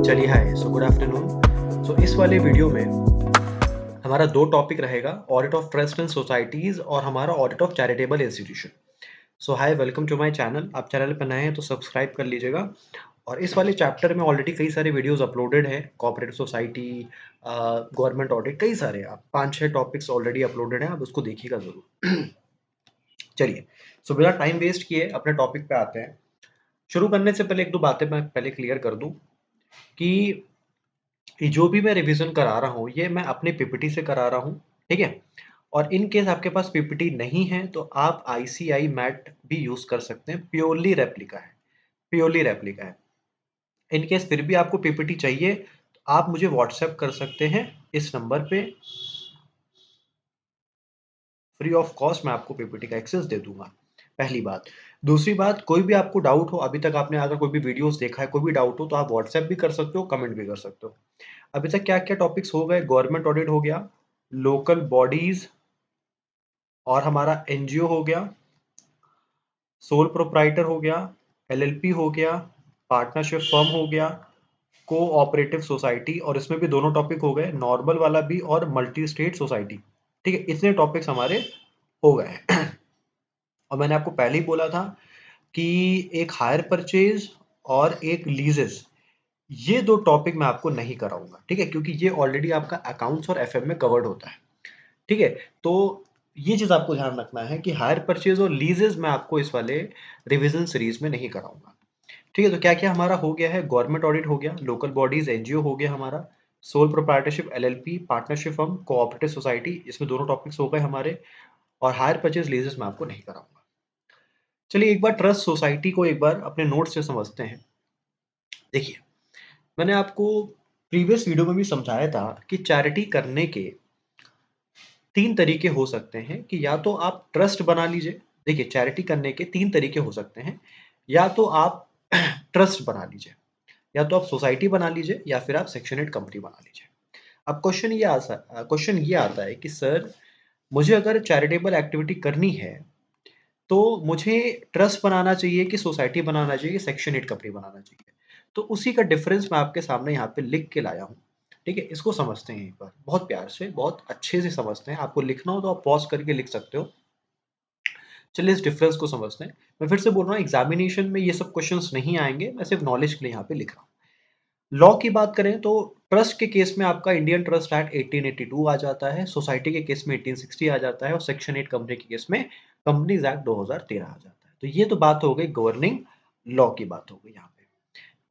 चलिए हाय, so good afternoon. सो इस वाले वीडियो में हमारा दो टॉपिक रहेगा, audit of trust and societies और हमारा audit of charitable institution. So hi, welcome to my channel. आप चैनल पर नए हैं तो सब्सक्राइब कर लीजिएगा। और इस वाले चैप्टर में ऑलरेडी कई सारे वीडियोस अपलोडेड हैं, कॉर्पोरेट सोसाइटी, गवर्नमेंट ऑडिट, कई सारे आप 5-6 टॉपिक्स ऑलरेडी अपलोडेड हैं, आप उसको देखिएगा जरूर। चलिए, सो बिना टाइम वेस्ट किए अपने टॉपिक पे आते हैं। शुरू करने से पहले एक दो बातें मैं पहले क्लियर कर दूं कि ये जो भी मैं रिवीजन करा रहा हूँ ये मैं अपने पीपीटी से करा रहा हूँ, ठीक है। और इन केस आपके पास पीपीटी नहीं है तो आप आईसीआई मैट भी यूज कर सकते हैं, प्योरली रेप्लिका है, प्योरली रेप्लिका है। इन केस फिर भी आपको पीपीटी चाहिए तो आप मुझे व्हाट्सएप कर सकते हैं इस नंबर पे, फ्री ऑफ कॉस्ट मैं आपको पीपीटी का एक्सेस दे दूंगा। पहली बात। दूसरी बात, कोई भी आपको डाउट हो, अभी तक आपने अगर कोई भी वीडियोस देखा है, कोई भी डाउट हो तो आप व्हाट्सएप भी कर सकते हो, कमेंट भी कर सकते हो। अभी तक क्या क्या टॉपिक्स हो गए? गवर्नमेंट ऑडिट हो गया, लोकल बॉडीज और हमारा एनजीओ हो गया, सोल प्रोप्राइटर हो गया, एलएलपी हो गया, पार्टनरशिप फर्म हो गया, कोऑपरेटिव सोसाइटी, और इसमें भी दोनों टॉपिक हो गए, नॉर्मल वाला भी और मल्टी स्टेट सोसाइटी। ठीक है, इतने टॉपिक्स हमारे हो गए हैं। और मैंने आपको पहले ही बोला था कि एक हायर परचेज और एक लीजेस, ये दो टॉपिक मैं आपको नहीं कराऊंगा, ठीक है, क्योंकि ये ऑलरेडी आपका अकाउंट्स और एफएम में कवर्ड होता है, ठीक है। तो ये चीज आपको ध्यान रखना है कि हायर परचेज और लीजेस मैं आपको इस वाले रिवीजन सीरीज में नहीं कराऊंगा, ठीक है। तो क्या क्या हमारा हो गया है? गवर्नमेंट ऑडिट हो गया, लोकल बॉडीज एनजीओ हो गया हमारा, sole proprietorship LLP, partnership firm, cooperative society, इसमें दोनों टॉपिक्स हो गए हमारे। और हायर परचेज लीजेस मैं आपको नहीं कराऊंगा। चलिए एक बार ट्रस्ट सोसाइटी को एक बार अपने नोट से समझते हैं। देखिए, मैंने आपको प्रीवियस वीडियो में भी समझाया था कि चैरिटी करने के 3 तरीके हो सकते हैं कि या तो आप ट्रस्ट बना लीजिए। देखिए, चैरिटी करने के 3 तरीके हो सकते हैं। या तो आप ट्रस्ट बना लीजिए, या तो आप सोसाइटी बना लीजिए, या फिर आप सेक्शन 8 कंपनी बना लीजिए। अब क्वेश्चन ये आता है कि सर, मुझे अगर चैरिटेबल एक्टिविटी करनी है तो मुझे ट्रस्ट बनाना चाहिए कि सोसाइटी बनाना चाहिए, सेक्शन 8 कंपनी बनाना चाहिए? तो उसी का डिफरेंस मैं आपके सामने यहाँ पे लिख के लाया हूँ, ठीक है। इसको समझते हैं एक बार, बहुत प्यार से, बहुत अच्छे से समझते हैं। आपको लिखना हो तो आप पॉज करके लिख सकते हो। चलिए इस डिफरेंस को समझते हैं। मैं फिर से बोल रहा हूँ, एग्जामिनेशन में ये सब क्वेश्चंस नहीं आएंगे, मैं सिर्फ नॉलेज के लिए यहाँ पे लिख रहा हूँ। लॉ की बात करें तो ट्रस्ट के केस में आपका इंडियन ट्रस्ट एक्ट 1882 आ जाता है, सोसाइटी के केस में 1860 आ जाता है, और सेक्शन 8 कंपनी के केस में कंपनीज एक्ट 2013 आ जाता है। तो ये तो बात हो गई गवर्निंग लॉ की, बात हो गई यहाँ पे।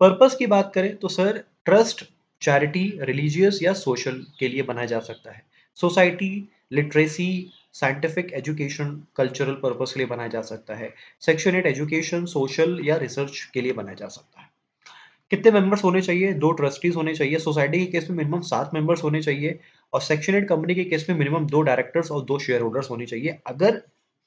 पर्पस की बात करें तो सर, ट्रस्ट चैरिटी, रिलीजियस या सोशल के लिए बनाया जा सकता है। Society literacy, scientific education, cultural purpose के लिए बनाया जा सकता है। सेक्शन 8 एजुकेशन, सोशल या रिसर्च के लिए बनाया जा सकता है। कितने मेंबर्स होने चाहिए? 2 ट्रस्टीज होने चाहिए। सोसाइटी के केस में मिनिमम 7 मेंबर्स होने चाहिए, और सेक्शन 8 कंपनी के केस में मिनिमम 2 डायरेक्टर्स और 2 शेयर होल्डर्स होने चाहिए, अगर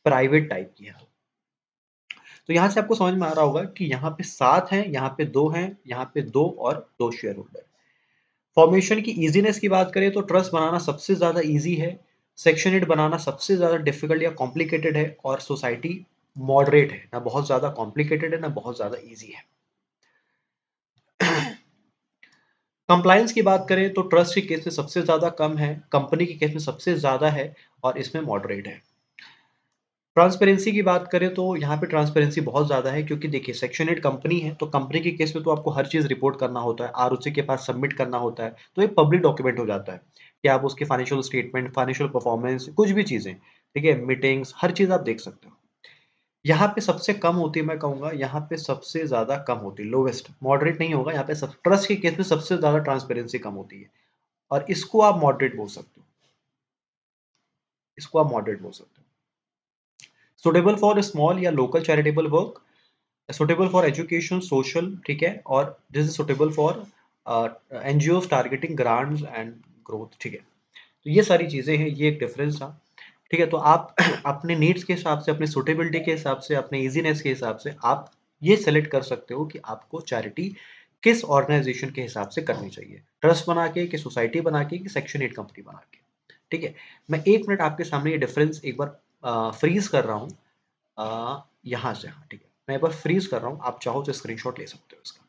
प्राइवेट टाइप की है तो। यहाँ से आपको समझ में आ रहा होगा कि यहाँ पे 7 हैं, यहाँ पे 2 हैं, यहाँ पे 2 और 2 शेयर होल्डर। फॉर्मेशन की इजीनेस की बात करें तो ट्रस्ट बनाना सबसे ज्यादा इजी है, सेक्शन 8 बनाना सबसे ज्यादा डिफिकल्ट या कॉम्प्लिकेटेड है, और सोसाइटी मॉडरेट है, ना बहुत ज्यादा कॉम्प्लिकेटेड है ना बहुत ज्यादा इजी है। कंप्लायंस की बात करें तो ट्रस्ट के केस में सबसे ज्यादा कम है, कंपनी के केस में सबसे ज्यादा है, और इसमें मॉडरेट है। ट्रांसपेरेंसी की बात करें तो यहाँ पे ट्रांसपेरेंसी बहुत ज्यादा है, क्योंकि देखिए सेक्शन 8 कंपनी है तो कंपनी के केस में तो आपको हर चीज रिपोर्ट करना होता है, आरओसी के पास सबमिट करना होता है, तो ये पब्लिक डॉक्यूमेंट हो जाता है कि आप उसके फाइनेंशियल स्टेटमेंट, फाइनेंशियल परफॉर्मेंस, कुछ भी चीजें, ठीक है, मीटिंग्स, हर चीज आप देख सकते हो। यहाँ पे सबसे कम होती है, मैं कहूंगा यहाँ पे सबसे ज्यादा कम होती है, लोवेस्ट, मॉडरेट नहीं होगा यहाँ पे। सब ट्रस्ट के केस में सबसे ज्यादा ट्रांसपेरेंसी कम होती है, और इसको आप मॉडरेट बोल सकते हो, इसको आप मॉडरेट बोल सकते हो। सुटेबल फॉर स्मॉल या local charitable work, suitable for education social, ठीक है, और this is suitable for NGO targeting grants and growth, ठीक है। तो ये सारी चीजें हैं, ये एक डिफरेंस था, ठीक है। तो आप अपने नीड्स के हिसाब से, अपने सुटेबिलिटी के हिसाब से, अपने इजीनेस के हिसाब से आप ये सेलेक्ट कर सकते हो कि आपको चैरिटी किस ऑर्गेनाइजेशन के हिसाब से करनी चाहिए, ट्रस्ट बना के, कि सोसाइटी बना के, कि सेक्शन 8 कंपनी बना के, ठीक है। मैं 1 मिनट आपके सामने ये डिफरेंस एक बार फ्रीज कर रहा हूँ यहाँ से, हाँ ठीक है, मैं एक बार फ्रीज कर रहा हूँ, आप चाहो तो स्क्रीनशॉट ले सकते हो इसका।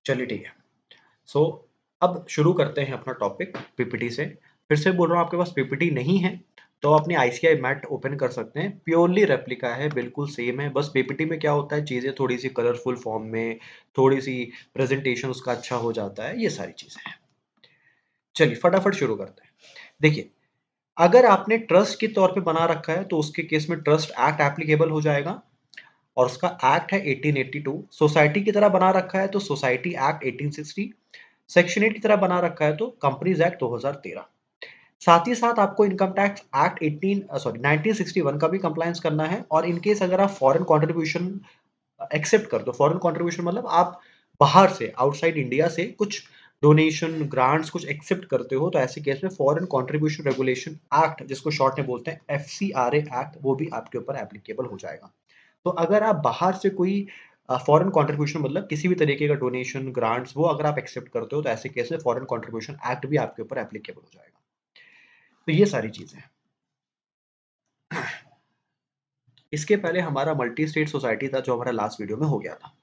चलिए ठीक है। सो अब शुरू करते हैं अपना टॉपिक पीपीटी से। फिर से बोल रहा हूँ, आपके पास पीपीटी नहीं है तो अपनी आईसीआई मैट ओपन कर सकते हैं। प्योरली रेप्लिका है, बिल्कुल सेम है। बस पीपीटी में क्या होता है, चीज़ें थोड़ी सी कलरफुल फॉर्म में, थोड़ी सी प्रेजेंटेशन उसका अच्छा हो जाता है, ये सारी चीज़ें हैं। चलिए फटाफट शुरू करते हैं। देखिए, अगर आपने ट्रस्ट के तौर पे बना रखा है तो उसके केस में ट्रस्ट एक्ट एप्लीकेबल हो जाएगा, और उसका एक्ट है 1882। सोसाइटी की तरह बना रखा है तो सोसाइटी एक्ट 1860। सेक्शन 8 की तरह बना रखा है तो कंपनीज एक्ट 2013। साथ ही साथ आपको इनकम टैक्स एक्ट 1961 का भी कंप्लायंस करना है। और इनकेस अगर आप फॉरेन कंट्रीब्यूशन एक्सेप्ट कर दो, फॉरेन कंट्रीब्यूशन मतलब आप बाहर से, आउटसाइड इंडिया से कुछ डोनेशन ग्रांट्स कुछ एक्सेप्ट करते हो, तो ऐसे केस में फॉरेन कंट्रीब्यूशन रेगुलेशन एक्ट, जिसको शॉर्ट में बोलते हैं एफसीआरए एक्ट, वो भी आपके ऊपर एप्लीकेबल हो जाएगा। तो अगर आप बाहर से कोई फॉरेन कंट्रीब्यूशन मतलब किसी भी तरीके का डोनेशन ग्रांट्स वो अगर आप एक्सेप्ट करते हो, तो ऐसे केस में फॉरेन कंट्रीब्यूशन एक्ट भी आपके ऊपर एप्लीकेबल हो जाएगा। तो ये सारी चीजें हैं। इसके पहले हमारा मल्टी स्टेट सोसाइटी था, जो हमारा लास्ट वीडियो में हो गया था।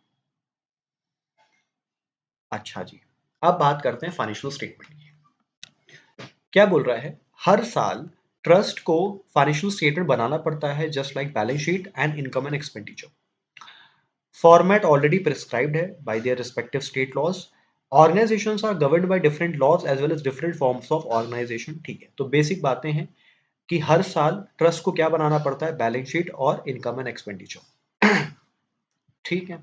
अच्छा जी, अब बात करते हैं फाइनेंशियल स्टेटमेंट की। क्या बोल रहा है, हर साल ट्रस्ट को फाइनेंशियल स्टेटमेंट बनाना पड़ता है, just like balance sheet and income and expenditure. Format already prescribed है by their respective state laws. Organizations are governed by different laws as well as different forms of organization। ठीक है, तो basic बातें हैं कि हर साल ट्रस्ट को क्या बनाना पड़ता है, बैलेंस शीट और इनकम एंड एक्सपेंडिचर। ठीक है।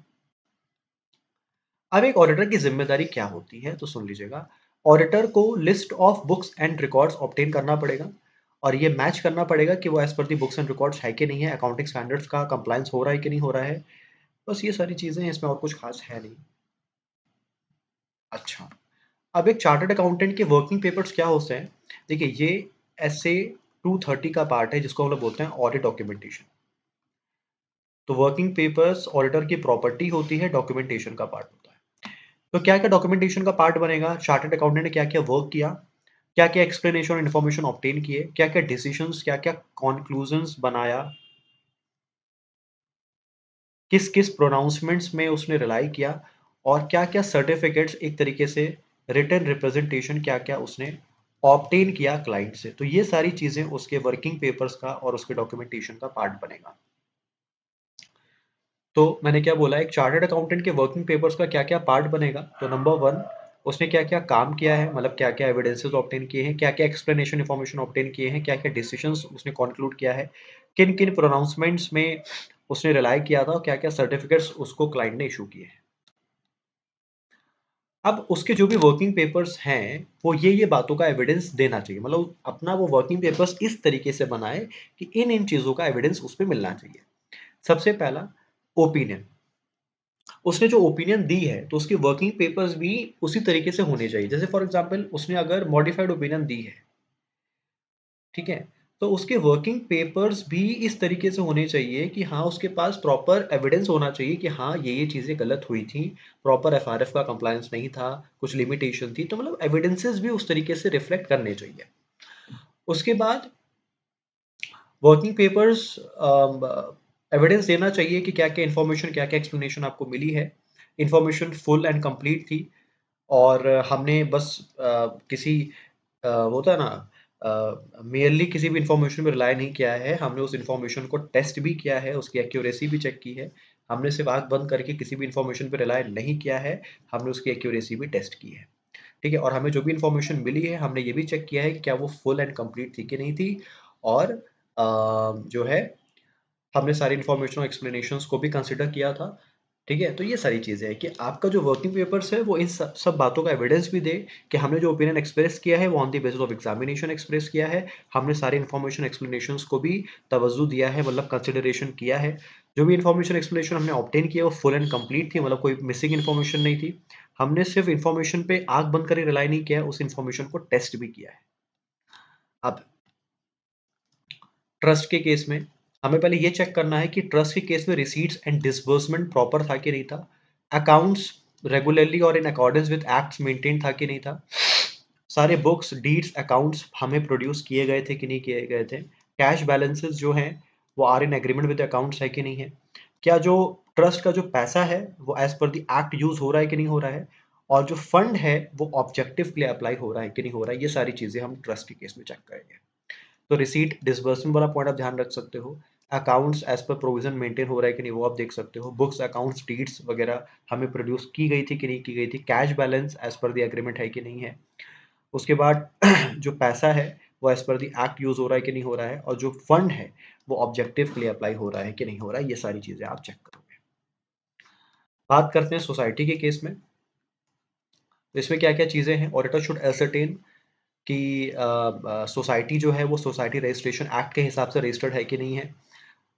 अब एक ऑडिटर की जिम्मेदारी क्या होती है, तो सुन लीजिएगा। ऑडिटर को list of books and records obtain करना पड़ेगा, और ये मैच करना पड़ेगा कि वो as per the books and records है कि नहीं है, अकाउंटिंग स्टैंडर्ड्स का कंप्लायंस हो रहा है कि नहीं हो रहा है। बस ये सारी चीजें हैं, इसमें और कुछ खास है नहीं। अच्छा, अब एक चार्टर्ड अकाउंटेंट के वर्किंग पेपर्स क्या होते हैं, देखिए ये एसए 230 का पार्ट है, जिसको हम लोग बोलते हैं ऑडिट डॉक्यूमेंटेशन। तो वर्किंग पेपर्स ऑडिटर की प्रॉपर्टी होती है, डॉक्यूमेंटेशन का पार्ट होता है। तो क्या क्या डॉक्यूमेंटेशन का पार्ट बनेगा, चार्टर्ड अकाउंटेंट ने क्या क्या वर्क किया, क्या क्या एक्सप्लेनेशन और इन्फॉर्मेशन ऑब्टेन किए, क्या क्या डिसीजंस, क्या क्या कंक्लूजन्स बनाया, किस किस प्रोनाउंसमेंट्स में उसने रिलाई किया, और क्या क्या सर्टिफिकेट्स, एक तरीके से रिटन रिप्रेजेंटेशन क्या क्या उसने ऑब्टेन किया क्लाइंट से। तो ये सारी चीजें उसके वर्किंग पेपर्स का और उसके डॉक्यूमेंटेशन का पार्ट बनेगा। तो मैंने क्या बोला, एक चार्टर्ड अकाउंटेंट के वर्किंग पेपर्स का क्या क्या पार्ट बनेगा, तो नंबर वन, उसने क्या क्या काम किया है, मतलब क्या क्या एविडेंसेस ऑब्टेन किए हैं, क्या क्या एक्सप्लेनेशन इन्फॉर्मेशन ऑब्टेन किए हैं, क्या क्या डिसीजंस उसने कंक्लूड किया है, किन किन प्रोनाउंसमेंट्स में उसने रिलाई किया था, और क्या क्या सर्टिफिकेट्स उसको क्लाइंट ने इशू किए हैं। अब उसके जो भी वर्किंग पेपर्स हैं, वो ये बातों का एविडेंस देना चाहिए, मतलब अपना वो वर्किंग पेपर्स इस तरीके से बनाए कि इन चीज़ों का एविडेंस उस पे मिलना चाहिए। सबसे पहला, ओपिनियन। उसने जो ओपिनियन दी है, तो उसके वर्किंग पेपर्स भी उसी तरीके से होने चाहिए। जैसे फॉर एग्ज़ाम्पल उसने अगर मॉडिफाइड ओपिनियन दी है, ठीक है? तो उसके वर्किंग पेपर्स भी इस तरीके से होने चाहिए कि हाँ, उसके पास प्रॉपर एविडेंस होना चाहिए कि हाँ, ये चीज़ें गलत हुई थी, प्रॉपर एफआरएफ का कंप्लायंस नहीं था, कुछ लिमिटेशन थी, तो मतलब एविडेंसेस भी उस तरीके से रिफ्लेक्ट करने चाहिए। उसके बाद वर्किंग पेपर्स एविडेंस देना चाहिए कि क्या-क्या इन्फॉर्मेशन, क्या-क्या एक्सप्लेनेशन आपको मिली है। इन्फॉर्मेशन फुल एंड कंप्लीट थी, और हमने बस किसी होता है ना, मेयरली किसी भी इन्फॉर्मेशन पे रिलाई नहीं किया है, हमने उस इन्फॉर्मेशन को टेस्ट भी किया है, उसकी एक्यूरेसी भी चेक की है। हमने सिर्फ आँख बंद करके किसी भी इन्फॉर्मेशन पे रिलाई नहीं किया है, हमने उसकी एक्यूरेसी भी टेस्ट की है। ठीक है? और हमें जो भी इन्फॉर्मेशन मिली है, हमने ये भी चेक किया है कि क्या वो फुल एंड कंप्लीट थी कि नहीं थी, और जो है हमने सारी इन्फॉर्मेशन और एक्सप्लेनेशंस को भी कंसिडर किया था। ठीक है? तो ये सारी चीज़ें हैं कि आपका जो वर्किंग पेपर्स है, वो इन सब सब बातों का एविडेंस भी दे कि हमने जो ओपिनियन एक्सप्रेस किया है, वो on the basis of examination express किया है। हमने सारी इन्फॉर्मेशन एक्सप्लेनेशंस को भी तवज्जो दिया है, मतलब कंसिडरेशन किया है। जो भी इन्फॉर्मेशन एक्सप्लेनेशन हमने ऑब्टेन किया, वो फुल एंड कंप्लीट थी, मतलब कोई मिसिंग इन्फॉर्मेशन नहीं थी। हमने सिर्फ इन्फॉर्मेशन पे आँख बंद करके रिलाई नहीं किया है, उस इन्फॉर्मेशन को टेस्ट भी किया है। अब ट्रस्ट के केस में हमें पहले ये चेक करना है कि ट्रस्ट के केस में रिसीट्स एंड डिसबर्समेंट प्रॉपर था कि नहीं था, अकाउंट्स रेगुलरली और in accordance with acts maintain था कि नहीं था, सारे बुक्स डीड्स अकाउंट्स हमें प्रोड्यूस किए गए थे कि नहीं किए गए थे, कैश बैलेंसेस जो हैं वो are in agreement with accounts है कि नहीं है, क्या जो ट्रस्ट का जो पैसा है वो as per the act use हो रहा है कि नहीं हो रहा है, और जो फंड है वो ऑब्जेक्टिव के लिए अप्लाई हो रहा है कि नहीं हो रहा है, ये सारी चीज़ें हम ट्रस्ट के केस में चेक करेंगे। तो रिसीट डिसबर्समेंट वाला पॉइंट आप ध्यान रख सकते हो। Accounts as per provision maintain हो रहा है कि नहीं वो आप देख सकते हो। बुक्स अकाउंट्स डीड्स वगैरह हमें प्रोड्यूस की गई थी कि नहीं की गई थी। Cash balance as per the agreement है कि नहीं है। उसके बाद जो पैसा है वो as per the act use हो रहा है कि नहीं हो रहा है, और जो फंड है वो ऑब्जेक्टिव के लिए अप्लाई हो रहा है कि नहीं हो रहा है, ये सारी चीजें आप चेक करोगे। बात करते हैं सोसाइटी के केस में। इसमें क्या क्या चीजें हैं। ऑडिटर शुड एसरटेन कि सोसाइटी जो है वो सोसाइटी रजिस्ट्रेशन एक्ट के हिसाब से रजिस्टर्ड है कि नहीं है,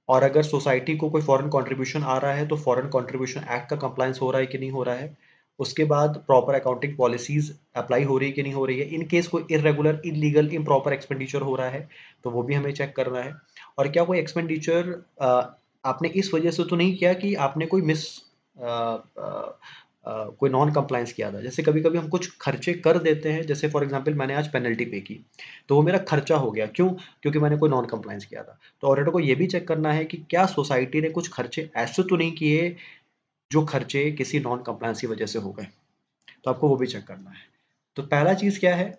और अगर सोसाइटी को कोई फॉरेन कंट्रीब्यूशन आ रहा है तो फॉरेन कंट्रीब्यूशन एक्ट का कंप्लायंस हो रहा है कि नहीं हो रहा है। उसके बाद प्रॉपर अकाउंटिंग पॉलिसीज अप्लाई हो रही है कि नहीं हो रही है। इन केस कोई इरेगुलर इलीगल इम्प्रॉपर एक्सपेंडिचर हो रहा है तो वो भी हमें चेक करना है। और क्या कोई एक्सपेंडिचर आपने इस वजह से तो नहीं किया कि आपने कोई कोई नॉन कंप्लायंस किया था। जैसे कभी कभी हम कुछ खर्चे कर देते हैं, जैसे फॉर एग्जांपल मैंने आज पेनल्टी पे की तो वो मेरा खर्चा हो गया, क्यों? क्योंकि मैंने कोई नॉन कंप्लायंस किया था। तो ऑडिटर को ये भी चेक करना है कि क्या सोसाइटी ने कुछ खर्चे ऐसे तो नहीं किए जो खर्चे किसी नॉन कंप्लायंस की वजह से हो गए। तो आपको वो भी चेक करना है। तो पहला चीज क्या है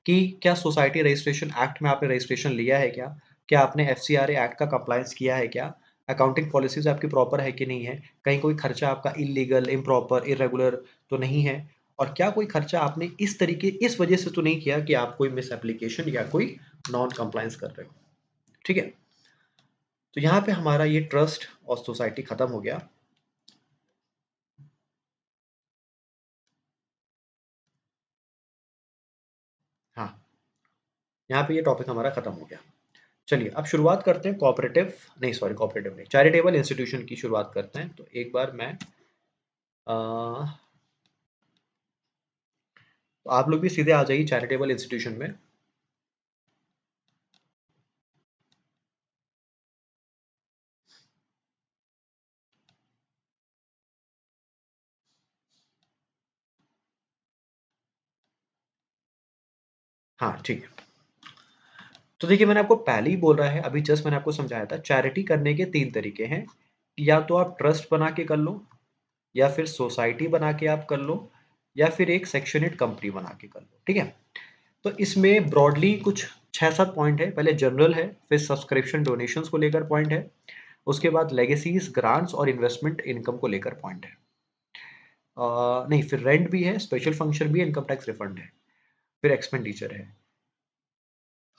कि क्या सोसाइटी रजिस्ट्रेशन एक्ट में आपने रजिस्ट्रेशन लिया है क्या? क्या आपने एफसीआरए एक्ट का कंप्लायंस किया है क्या? अकाउंटिंग पॉलिसीज आपकी प्रॉपर है कि नहीं है? कहीं कोई खर्चा आपका इलीगल इम्प्रॉपर इरेगुलर तो नहीं है? और क्या कोई खर्चा आपने इस तरीके इस वजह से तो नहीं किया कि आप कोई मिस एप्लीकेशन या कोई नॉन कंप्लायंस कर रहे हो? ठीक है। तो यहाँ पे हमारा ये ट्रस्ट और सोसाइटी खत्म हो गया। हाँ, यहाँ पे ये टॉपिक हमारा खत्म हो गया। चलिए अब शुरुआत करते हैं कोऑपरेटिव, नहीं सॉरी कोऑपरेटिव नहीं, चैरिटेबल इंस्टीट्यूशन की शुरुआत करते हैं। तो एक बार मैं तो आप लोग भी सीधे आ जाइए चैरिटेबल इंस्टीट्यूशन में। हाँ ठीक है। तो देखिए मैंने आपको पहले ही बोल रहा है, अभी जस्ट मैंने आपको समझाया था, चैरिटी करने के 3 तरीके हैं। या तो आप ट्रस्ट बना के कर लो, या फिर सोसाइटी बना के आप कर लो, या फिर एक सेक्शनेट कंपनी बना के कर लो। ठीक है। तो इसमें ब्रॉडली कुछ 6-7 पॉइंट है। पहले जनरल है, फिर सब्सक्रिप्शन डोनेशंस को लेकर पॉइंट है, उसके बाद लेगेसीज ग्रांट्स और इन्वेस्टमेंट इनकम को लेकर पॉइंट है। नहीं, फिर रेंट भी है, स्पेशल फंक्शन भी है, इनकम टैक्स रिफंड है, फिर एक्सपेंडिचर है।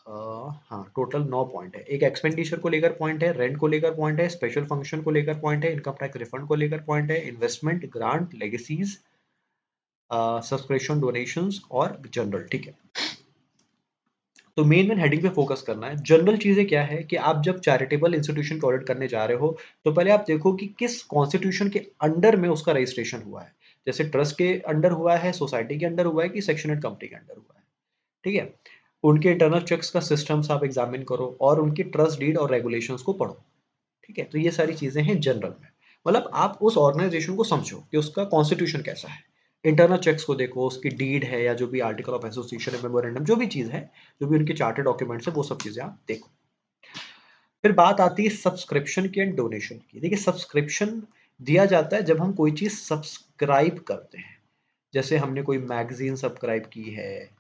हाँ, टोटल 9 पॉइंट है। एक एक्सपेंडिचर को लेकर पॉइंट है, रेंट को लेकर पॉइंट है, स्पेशल फंक्शन को लेकर पॉइंट है, इनकम टैक्स रिफंड को लेकर पॉइंट है, investment grant legacies subscription donations और जनरल। ठीक है। तो मेन हेडिंग पे फोकस करना है। जनरल चीजें क्या है कि आप जब चैरिटेबल इंस्टीट्यूशन को ऑडिट करने जा रहे हो तो पहले आप देखो कि किस कॉन्स्टिट्यूशन के अंडर में उसका रजिस्ट्रेशन हुआ है। जैसे ट्रस्ट के अंडर हुआ है, सोसाइटी के अंडर हुआ है, कि सेक्शनेट कंपनी के अंडर हुआ है। ठीक है। उनके इंटरनल चेक्स का सिस्टम्स आप एग्जामिन करो और उनकी ट्रस्ट डीड और रेगुलेशंस को पढ़ो। ठीक है। तो ये सारी चीजें हैं जनरल में। मतलब आप उस ऑर्गेनाइजेशन को समझो कि उसका कॉन्स्टिट्यूशन कैसा है। इंटरनल चेक्स को देखो, उसकी डीड है या जो भी आर्टिकल ऑफ एसोसिएशन है, मेमोरेंडम, जो भी चीज है, जो भी उनके चार्टर डॉक्यूमेंट्स है, वो सब चीजें आप देखो। फिर बात आती है सब्सक्रिप्शन की एंड डोनेशन की। देखिए सब्सक्रिप्शन दिया जाता है जब हम कोई चीज सब्सक्राइब करते हैं। जैसे हमने कोई मैगजीन सब्सक्राइब की है,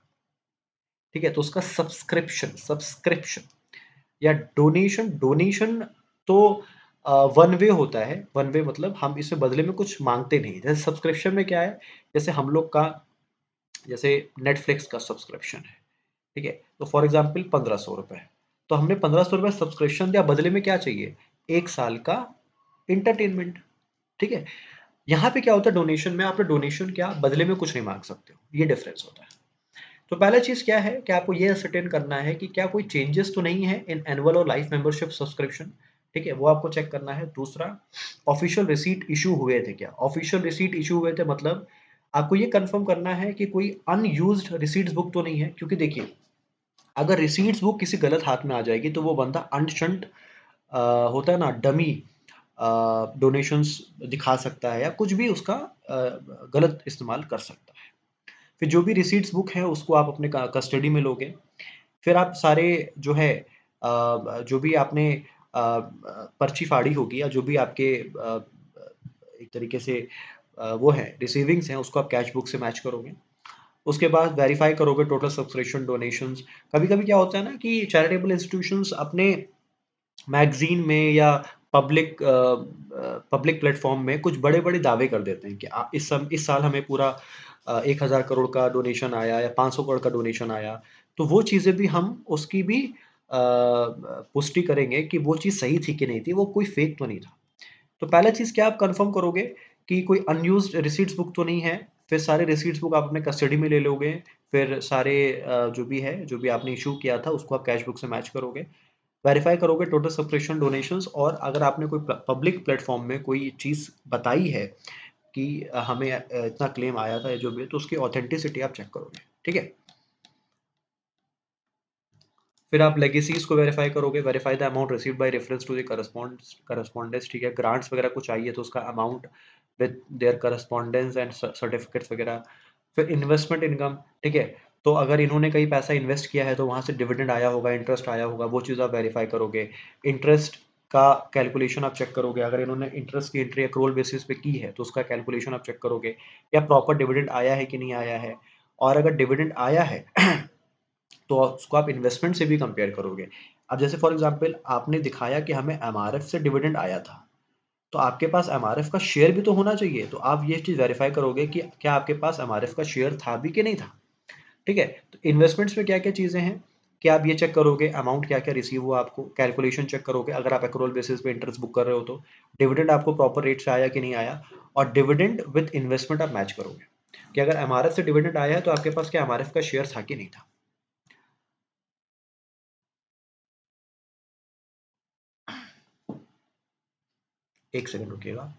ठीक है, तो उसका सब्सक्रिप्शन सब्सक्रिप्शन। या डोनेशन, डोनेशन तो वन वे होता है। वन वे मतलब हम इसमें बदले में कुछ मांगते नहीं। जैसे सब्सक्रिप्शन में क्या है, जैसे हम लोग का, जैसे नेटफ्लिक्स का सब्सक्रिप्शन है, ठीक है, तो फॉर एग्जाम्पल 1500 रुपए, तो हमने 1500 रुपए सब्सक्रिप्शन दिया, बदले में क्या चाहिए? 1 साल का इंटरटेनमेंट। ठीक है। यहाँ पे क्या होता है, डोनेशन में आपने डोनेशन क्या, बदले में कुछ नहीं मांग सकते हो, ये डिफरेंस होता है। तो पहला चीज क्या है कि आपको ये असरटेन करना है कि क्या कोई चेंजेस तो नहीं है इन एनुअल और लाइफ मेंबरशिप सब्सक्रिप्शन। ठीक है, वो आपको चेक करना है। दूसरा, ऑफिशियल रिसीट इशू हुए थे क्या? ऑफिशियल रिसीट इशू हुए थे मतलब आपको ये कंफर्म करना है कि कोई अनयूज्ड रिसीट्स बुक तो नहीं है। क्योंकि देखिए अगर रिसीट्स बुक किसी गलत हाथ में आ जाएगी तो वो बंदा अनशंट होता है ना, डमी डोनेशंस दिखा सकता है या कुछ भी उसका गलत इस्तेमाल कर सकता है। फिर जो भी रिसीट्स बुक है उसको आप अपने कस्टडी में लोगे। फिर आप सारे जो है जो भी आपने पर्ची फाड़ी होगी या जो भी आपके एक तरीके से वो है रिसीविंग्स हैं उसको आप कैश बुक से मैच करोगे। उसके बाद वेरीफाई करोगे टोटल सब्सक्रिप्शन डोनेशंस। कभी-कभी क्या होता है ना कि चैरिटेबल इंस्टीट्यूशंस अपने मैगज़ीन में या पब्लिक प्लेटफ़ॉर्म में कुछ बड़े-बड़े दावे कर देते हैं कि इस साल हमें पूरा 1000 करोड़ का डोनेशन आया या 500 करोड़ का डोनेशन आया। तो वो चीज़ें भी हम उसकी भी पुष्टि करेंगे कि वो चीज़ सही थी कि नहीं थी, वो कोई फ़ेक तो नहीं था। तो पहला चीज़ क्या आप कन्फर्म करोगे कि कोई अनयूज़्ड रिसीट्स बुक तो नहीं है। फिर सारे रिसीट्स बुक आप अपने कस्टडी में ले लोगे। फिर सारे जो भी है, जो भी आपने इश्यू किया था उसको आप कैश बुक से मैच करोगे। वेरीफाई करोगे टोटल सब्सक्रिप्शन डोनेशंस, और अगर आपने कोई पब्लिक प्लेटफ़ॉर्म में कोई चीज़ बताई है कि हमें इतना क्लेम आया था या जो भी है, तो उसकी ऑथेंटिसिटी आप चेक करोगे। ठीक है? फिर आप लेगेसीज़ को वेरीफाई करोगे। Verify the amount received by reference to the correspondence. ठीक है? ग्रांट्स वगैरह कुछ आई है तो उसका amount with their correspondence and certificates वगैरह। फिर इन्वेस्टमेंट इनकम, ठीक है? तो अगर इन्होंने कहीं पैसा इन्वेस्ट किया है तो वहाँ से डिविडेंड आया होगा, इंटरेस्ट आया होगा, वो चीज़ आप वेरीफाई करोगे। इंटरेस्ट का कैलकुलेशन आप चेक करोगे। अगर इन्होंने इंटरेस्ट की एंट्री एक्रूअल बेसिस पे की है तो उसका कैलकुलेशन आप चेक करोगे। या प्रॉपर डिविडेंड आया है कि नहीं आया है। और अगर डिविडेंड आया है तो उसको आप इन्वेस्टमेंट से भी कंपेयर करोगे। अब जैसे फॉर एग्जांपल आपने दिखाया कि हमें एमआरएफ से डिविडेंड आया था, तो आपके पास एमआरएफ का शेयर भी तो होना चाहिए। तो आप ये चीज़ वेरीफाई करोगे कि क्या आपके पास एमआरएफ का शेयर था भी कि नहीं था। ठीक है? तो इन्वेस्टमेंट्स में क्या-क्या चीज़ें हैं कि आप ये चेक करोगे अमाउंट क्या-क्या रिसीव हुआ आपको, कैलकुलेशन चेक करोगे अगर आप एक्रूअल बेसिस पे इंटरेस्ट बुक कर रहे हो तो, डिविडेंड आपको प्रॉपर रेट से आया कि नहीं आया, और डिविडेंड विद इन्वेस्टमेंट आप मैच करोगे कि अगर एमआरएफ से डिविडेंड आया है तो आपके पास क्या एमआरएफ का शेयर था कि नहीं था। 1 सेकंड रुकिएगा।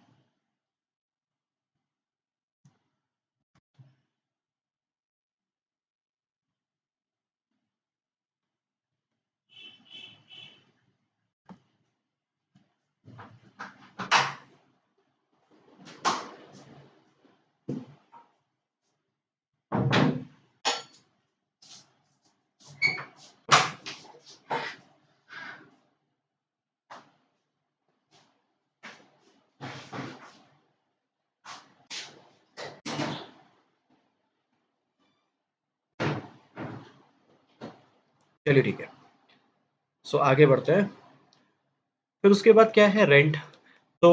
चलिए ठीक है। सो आगे बढ़ते हैं। फिर उसके बाद क्या है, रेंट। तो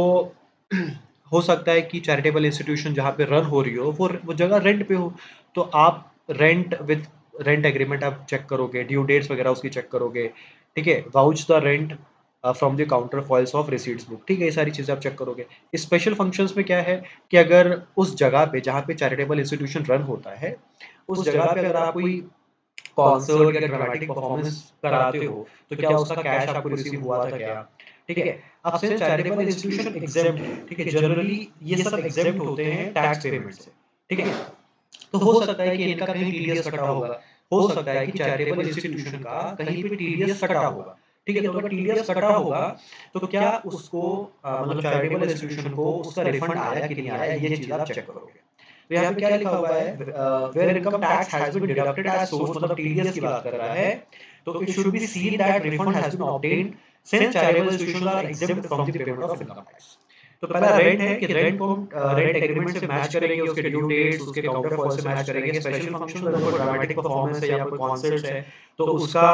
हो सकता है कि चैरिटेबल इंस्टीट्यूशन जहाँ पे रन हो रही हो वो जगह रेंट पे हो। तो आप रेंट एग्रीमेंट आप चेक करोगे, ड्यू डेट्स वगैरह उसकी चेक करोगे। ठीक है? Vouch the rent from the counter foils of receipts book. ठीक है? ये सारी चीज़ें आप चेक करोगे। स्पेशल फंक्शंस में क्या है कि अगर उस जगह पे जहाँ पे चैरिटेबल इंस्टीट्यूशन रन होता है, उस जगह पे अगर आप कोई कॉन्सर्ट या ड्रामेटिक परफॉर्मेंस कराते हो, तो क्या उसका कैश आपको रिसीव हुआ था क्या? ठीक है? अब सिंस चैरिटेबल इंस्टीट्यूशन एग्जेम्प्ट है, ठीक है? जनरली ये सब एग्जेम्प्ट होते हैं टैक्स पेमेंट से, ठीक है? तो हो सकता है कि इनका कहीं टीडीएस कटा होगा। हो सकता है कि चैरिटेबल इंस्टीट्यूशन का कहीं पे टीडीएस कटा होगा। ठीक है? तो अगर टीडीएस कटा होगा, तो क्या उसको मतलब चैरिटेबल इंस्टीट्यूशन को उसका रिफंड आया कि नहीं आया, ये चीज़ आप चेक करोगे। तो यहाँ पे क्या लिखा हुआ है, where income tax has been deducted as source, मतलब टीडीएस की बात कर रहा है। तो it should be seen that refund has been obtained since charitable institutions are exempt from the payment of income tax. तो पहला रेंट है कि रेंट को हम रेंट एग्रीमेंट से मैच करेंगे, उसके ड्यू डेट्स, उसके काउंटर फॉल से मैच करेंगे। स्पेशल फंक्शन अगर कोई ड्रामेटिक परफॉर्मेंस है या कोई कॉन्सर्ट्स है, तो उसका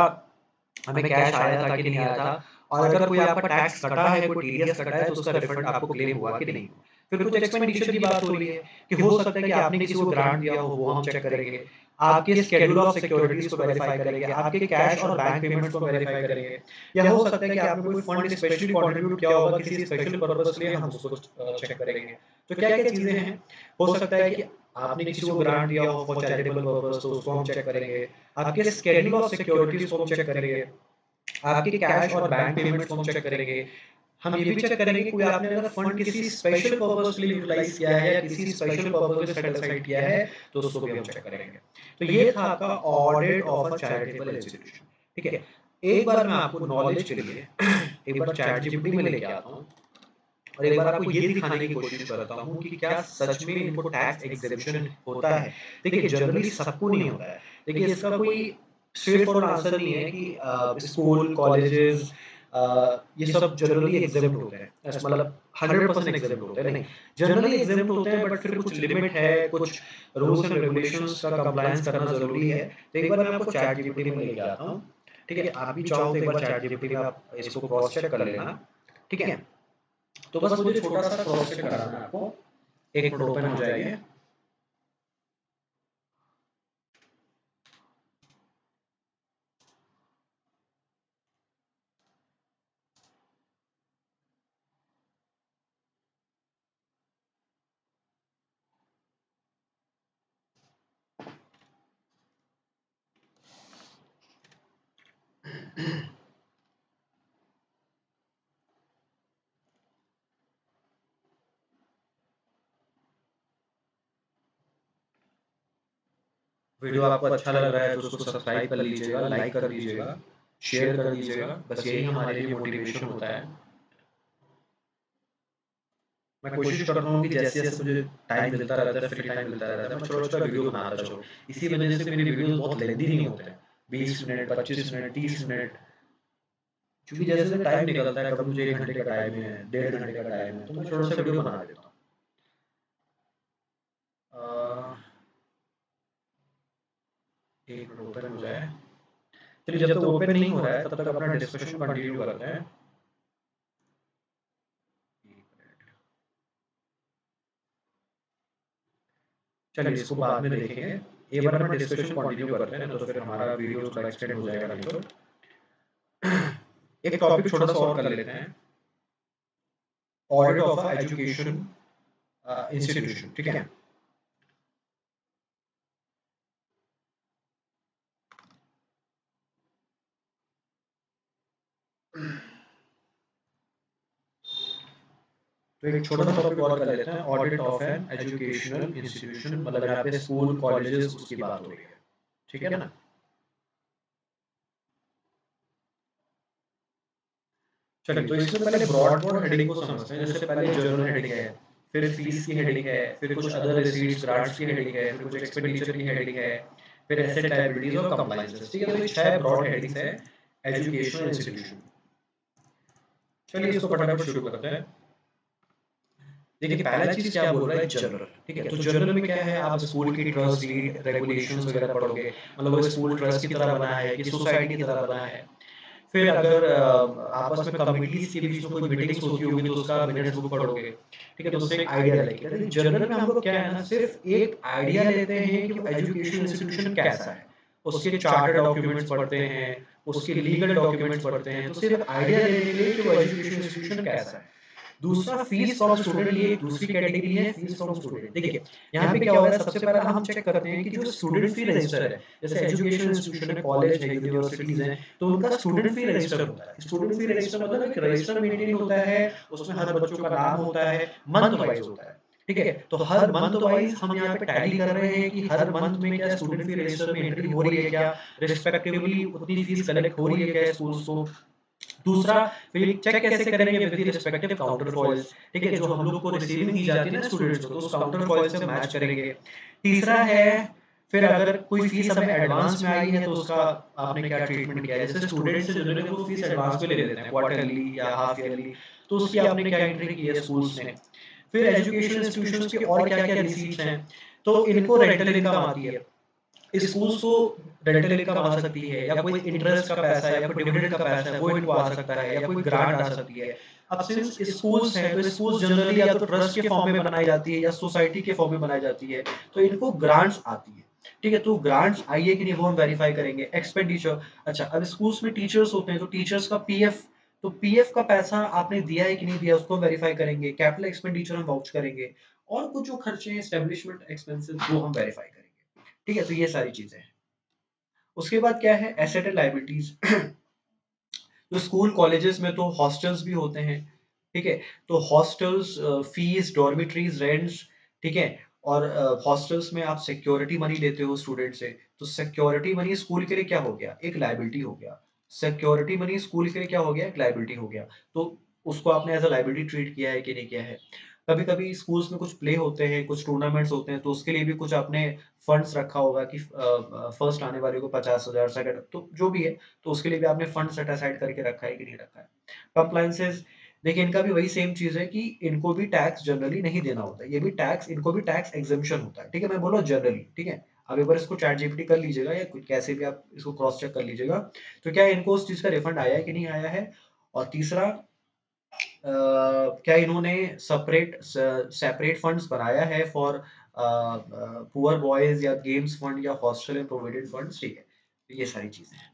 हमें कैश आया था कि नहीं आया था। और अगर कोई आपका टैक्स कटा है, कोई टीडीएस कटा है, तो उसका रिफंड आपको क्लेम हुआ कि नहीं हुआ। फिर कुछ एक्सपेंडिचर की बात हो रही है कि हो सकता है कि आपने किसी को ग्रांट दिया हो, वो हम चेक करेंगे। आपके शेड्यूल ऑफ सिक्योरिटीज को वेरीफाई करेंगे, आपके कैश और बैंक पेमेंट्स को वेरीफाई करेंगे। या हो सकता है कि आपने कोई फंड स्पेशली कंट्रीब्यूट किया होगा किसी स्पेशल पर्पस के लिए, हम उसको चेक करेंगे। तो क्या क्या चीजें हैं, हो सकता है कि आपने किसी को ग्रांट दिया हो फॉर चैरिटेबल पर्पस, तो उसको हम चेक करेंगे। आपके शेड्यूल ऑफ सिक्योरिटीज को हम चेक करेंगे। आपके कैश और बैंक पेमेंट्स को हम चेक करेंगे। हम ये भी चेक करेंगे कि कोई आपने अगर फंड किसी स्पेशल पर्पस के लिए यूटिलाइज किया है या किसी स्पेशल पर्पस के लिए सेट असाइड किया है, तो उसको भी हम चेक करेंगे। तो ये था आपका audit of a charitable institution. ठीक है? एक बार मैं आपको नॉलेज के लिए एक बार चैट जीपीटी में लेके आता हूँ और एक बार आपको ये दिखाने की कोशिश करता हूँ कि क्या सच में इनको टैक्स एग्जेम्पशन होता है। देखिए जनरली सबको नहीं होता है। देखिए इसका कोई स्ट्रेट फॉरवर्ड आंसर नहीं है कि स्कूल, कॉलेजेस ये सब जनरली एग्जेम्प्ट होते हैं, मतलब 100% एग्जेम्प्ट होते हैं नहीं, जनरली एग्जेम्प्ट होते हैं, बट फिर कुछ लिमिट है, कुछ रूल्स एंड रेगुलेशंस का कंप्लायंस करना जरूरी है। तो एक बार मैं आपको चैट जीपीटी में लेके आता हूँ, ठीक है, आप भी चाहो तो एक बार चैट जीपीटी में आप इसको क्रॉस चेक कर लेना, ठीक है। तो बस मुझे छोटा सा क्रॉस चेक कराना है आपको, एक मिनट ओपन हो जाइए। वीडियो आपको अच्छा लग रहा है तो उसको सब्सक्राइब कर लीजिएगा, लाइक कर दीजिएगा, शेयर कर दीजिएगा, बस यही हमारे लिए मोटिवेशन होता है। मैं कोशिश करता हूँ कि जैसे जैसे मुझे टाइम मिलता रहता है, फ्री टाइम मिलता रहता है, मैं छोटा छोटा वीडियो बनाता चलूँ। इसी वजह से मेरी वीडियोस बहुत लेंदी नहीं होते हैं, 20 मिनट, 25 मिनट, 30 मिनट, क्योंकि जैसे जैसे टाइम निकलता है, कभी मुझे 1 घंटे का टाइम है, 1.5 घंटे का टाइम है, तो मैं छोटा सा वीडियो बना देता हूँ। एक मिनट ओपन हो जाए। चलिए, जब तक ओपन नहीं हो रहा है तब तक अपना डिस्कशन कंटिन्यू करते हैं। चलिए, इसको बाद में देखेंगे, एक बार अपना डिस्कशन कंटिन्यू करते हैं, तो फिर हमारा वीडियो थोड़ा एक्सटेंड हो जाएगा नहीं तो। एक टॉपिक छोटा सा और कर लेते हैं, ऑडिट ऑफ एजुकेशन इंस्टीट्यूशन, ठीक है। तो एक छोटा सा टॉपिक और कर लेते हैं, audit of an educational institution, मतलब यहाँ पे स्कूल कॉलेजेस उसकी बात हो रही है, ठीक है ना। चलिए, तो इसमें पहले ब्रॉड ब्रॉड हेडिंग को समझते हैं। जैसे पहले जर्नल हेडिंग है, फिर फीस की हेडिंग है, फिर कुछ अदर रिसीट्स ग्रांट्स की हेडिंग है, फिर कुछ एक्सपेंडिचर की हेडिंग है, फिर एसेट लायबिलिटीज और कंप्लायंसेस, ठीक है। तो ये 6 ब्रॉड हेडिंग्स है एजुकेशनल इंस्टीट्यूशन। चलिए, इसको फटाफट शुरू करते हैं। देखिए, पहला चीज क्या बोल रहा है, जर्नल, ठीक है। तो जर्नल में क्या है, आप स्कूल की ट्रस्ट डीड रेगुलेशंस वगैरह पढ़ोगे, मतलब वो स्कूल ट्रस्ट की तरह बना है कि सोसाइटी की तरह बना है। फिर अगर आपस में कमिटीज के बीच में कोई मीटिंग्स होती होगी तो उसका मिनट्स बुक पढ़ोगे, ठीक है। तो उससे एक आइडिया लेके, लेकिन जनरल में हम लोग क्या है ना, सिर्फ एक आइडिया लेते हैं कि वो एजुकेशन इंस्टीट्यूशन कैसा है, उसके चार्टर डॉक्यूमेंट्स पढ़ते हैं, उसके लीगल डॉक्यूमेंट्स पढ़ते हैं, तो सिर्फ आइडिया लेने के लिए कि वो एजुकेशन इंस्टीट्यूशन कैसा है। दूसरा, फीस फ्रॉम स्टूडेंट, ये एक दूसरी कैटेगरी है, फीस फ्रॉम स्टूडेंट। देखिए, यहाँ पे क्या हो रहा है, सबसे पहला हम चेक करते हैं कि जो स्टूडेंट फी रजिस्टर है, जैसे एजुकेशन इंस्टीट्यूशन है, कॉलेज है, यूनिवर्सिटीज हैं, तो उनका स्टूडेंट फी रजिस्टर होता है। स्टूडेंट फी रजिस्टर मतलब एक रजिस्टर मेंटेन होता है, उसमें हर बच्चों का नाम होता है, मंथ वाइज होता है, ठीक है। तो हर मंथ वाइज हम यहाँ पे टैली कर रहे हैं कि हर मंथ में क्या स्टूडेंट फी रजिस्टर में एंट्री हो रही है, क्या रिस्पेक्टिवली उतनी फीस कलेक्ट हो रही है क्या स्कूल्स को। दूसरा, फिर चेक कैसे करेंगे, with the respective counter foils, ठीक है, जो हम लोग को रिसीविंग दी जाती है ना स्टूडेंट्स को, तो उस काउंटर फॉइल से मैच करेंगे। तीसरा है, फिर अगर कोई फीस हमें एडवांस में आई है तो उसका आपने क्या ट्रीटमेंट किया है। जैसे स्टूडेंट से जनरली वो फीस एडवांस में ले लेते हैं, क्वार्टरली या हाफ ईयरली, तो उसकी आपने क्या एंट्री की है स्कूल्स में। फिर एजुकेशन इंस्टीट्यूशंस के और क्या क्या रिसीट्स हैं, तो इनको रेंटल इनकम आती है, स्कूल्स को रेंटल इनकम आ सकती है, या कोई इंटरेस्ट का पैसा है, या कोई डिविडेंड का पैसा है वो इनको आ सकता है, या कोई ग्रांट आ सकती है। अब सिंस स्कूल्स है तो स्कूल्स जनरली या तो ट्रस्ट के फॉर्म में बनाई जाती है या सोसाइटी के फॉर्म में बनाई जाती है, तो इनको ग्रांट्स आती है, ठीक है। तो ग्रांट्स आई है कि नहीं वो हम वेरीफाई करेंगे। एक्सपेंडिचर, अच्छा, अब स्कूल्स में टीचर्स होते हैं तो टीचर्स का पीएफ, तो पीएफ का पैसा आपने दिया है कि नहीं दिया उसको वेरीफाई करेंगे। कैपिटल एक्सपेंडिचर हम वाउच करेंगे, और कुछ जो खर्चे हैं एस्टेब्लिशमेंट एक्सपेंसेस वो हम वेरीफाई करेंगे, ठीक है। तो ये सारी चीजें हैं। उसके बाद क्या है, एसेट एंड लायबिलिटीज। तो स्कूल कॉलेजेस में तो हॉस्टल्स भी होते हैं, ठीक है। तो हॉस्टल्स, फीस, डॉर्मिटरीज, रेंट्स, ठीक है। और हॉस्टल्स में आप सिक्योरिटी मनी लेते हो स्टूडेंट से, तो सिक्योरिटी मनी स्कूल के लिए क्या हो गया, एक लायबिलिटी हो गया। सिक्योरिटी मनी स्कूल के लिए क्या हो गया, एक लायबिलिटी हो गया। तो उसको आपने एज अ लायबिलिटी ट्रीट किया है कि नहीं किया है। कभी कभी स्कूल्स में कुछ प्ले होते हैं, कुछ टूर्नामेंट्स होते हैं, तो उसके लिए भी कुछ आपने फंड्स रखा होगा कि फर्स्ट आने वाले को 50,000, सेकंड तो जो भी है, तो उसके लिए भी आपने फंड सेट असाइड करके रखा है कि नहीं रखा है। कंप्लायंसेस, देखिए इनका भी वही सेम चीज है कि इनको भी टैक्स जनरली नहीं देना होता है, ये भी टैक्स, इनको भी टैक्स एग्जेम्पशन होता है, ठीक है, मैं बोला जनरली, ठीक है। आप एक बार इसको चैट जीपीटी कर लीजिएगा या कैसे भी आप इसको क्रॉस चेक कर लीजिएगा, तो क्या इनको उस चीज का रिफंड आया है कि नहीं आया है। और तीसरा, क्या इन्होंने सेपरेट फंड्स बनाया है फॉर पुअर बॉयज या गेम्स फंड या हॉस्टल एंड प्रोविडेंट फंड्स, ठीक है, तो ये सारी चीजें हैं।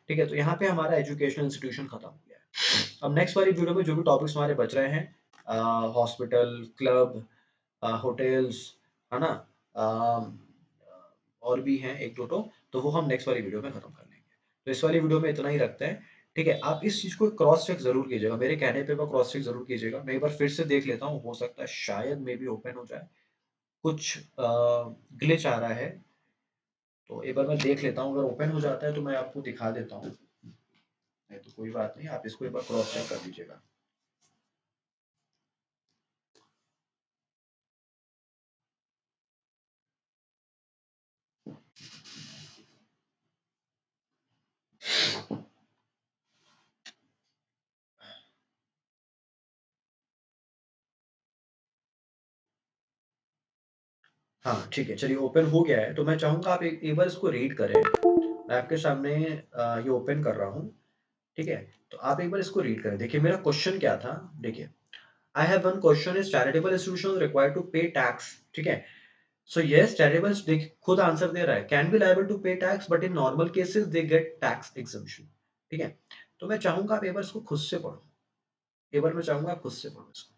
ठीक है, तो यहाँ पे हमारा एजुकेशनल इंस्टीट्यूशन खत्म हो गया है। अब नेक्स्ट वाली वीडियो में जो भी टॉपिक्स हमारे बच रहे हैं, हॉस्पिटल, क्लब, होटल्स, है ना, और भी हैं एक दो तो वो हम नेक्स्ट वाली वीडियो में खत्म कर लेंगे। तो इस वाली वीडियो में इतना ही रखते हैं। ठीक है, आप इस चीज को क्रॉस चेक जरूर कीजिएगा, मेरे कहने पे क्रॉस चेक जरूर कीजिएगा। मैं एक बार फिर से देख लेता हूँ, हो सकता है शायद मे भी ओपन हो जाए, कुछ ग्लिच आ रहा है, तो एक बार मैं देख लेता हूँ, अगर ओपन हो जाता है तो मैं आपको दिखा देता हूँ, नहीं तो कोई बात नहीं, आप इसको एक बार क्रॉस चेक कर लीजिएगा। हाँ ठीक है, चलिए ओपन हो गया है, तो मैं चाहूंगा आप एक बार इसको रीड करें। मैं आपके सामने ये ओपन कर रहा हूँ, ठीक है, तो आप एक बार इसको रीड करें। देखिए मेरा क्वेश्चन क्या था, देखिए, I have one question, is charitable institution required to pay tax, ठीक है। सो यस, चैरिटेबल, देख खुद आंसर दे रहा है, can be liable to pay tax but in normal cases they get tax exemption, ठीक है। तो मैं चाहूंगा आप एक बार इसको खुद से पढ़ो, एक बार मैं चाहूंगा आप खुद से पढ़ो इसको।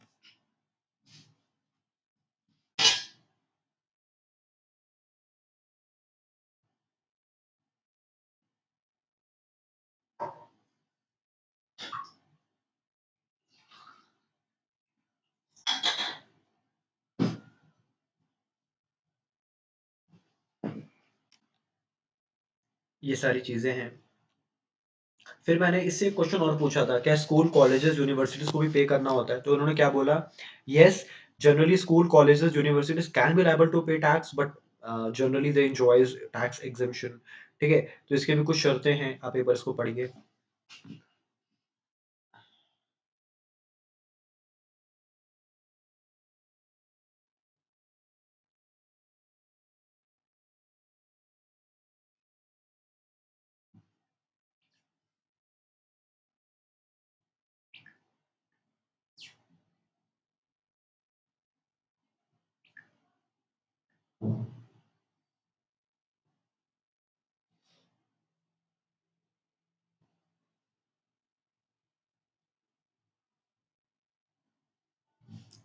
ये सारी चीजें हैं। फिर मैंने इससे एक क्वेश्चन और पूछा था, क्या स्कूल, कॉलेजेस, यूनिवर्सिटीज को भी पे करना होता है, तो उन्होंने क्या बोला, yes, generally school, colleges, universities can be liable to pay tax but generally they enjoys tax exemption, ठीक है। तो इसके भी कुछ शर्तें हैं, आप एक बार इसको पढ़िए।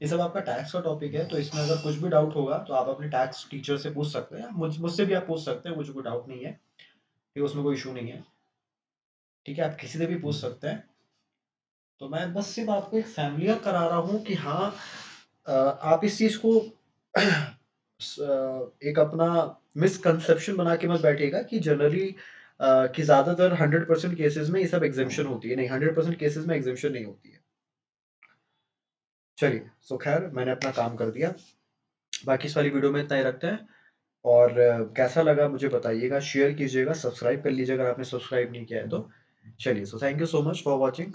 ये सब आपका टैक्स का टॉपिक है, तो इसमें अगर कुछ भी डाउट होगा तो आप अपने टैक्स टीचर से पूछ सकते हैं, मुझसे भी आप पूछ सकते हैं, मुझे कोई डाउट नहीं है, ठीक है, उसमें कोई इशू नहीं है, ठीक है, आप किसी से भी पूछ सकते हैं। तो मैं बस सिर्फ आपको एक फैमिलियर करा रहा हूँ कि हाँ, आप इस चीज को एक अपना मिसकंसेप्शन बना के मत बैठिएगा कि जनरली कि ज्यादातर 100% केसेस में ये सब एग्जेम्पशन होती है, नहीं, 100% केसेस में एग्जेम्पशन नहीं होती है। चलिए, सो खैर मैंने अपना काम कर दिया, बाकी इस वाली वीडियो में इतना ही रखते हैं। और कैसा लगा मुझे बताइएगा, शेयर कीजिएगा, सब्सक्राइब कर लीजिएगा अगर आपने सब्सक्राइब नहीं किया है तो। चलिए, so thank you so much for watching.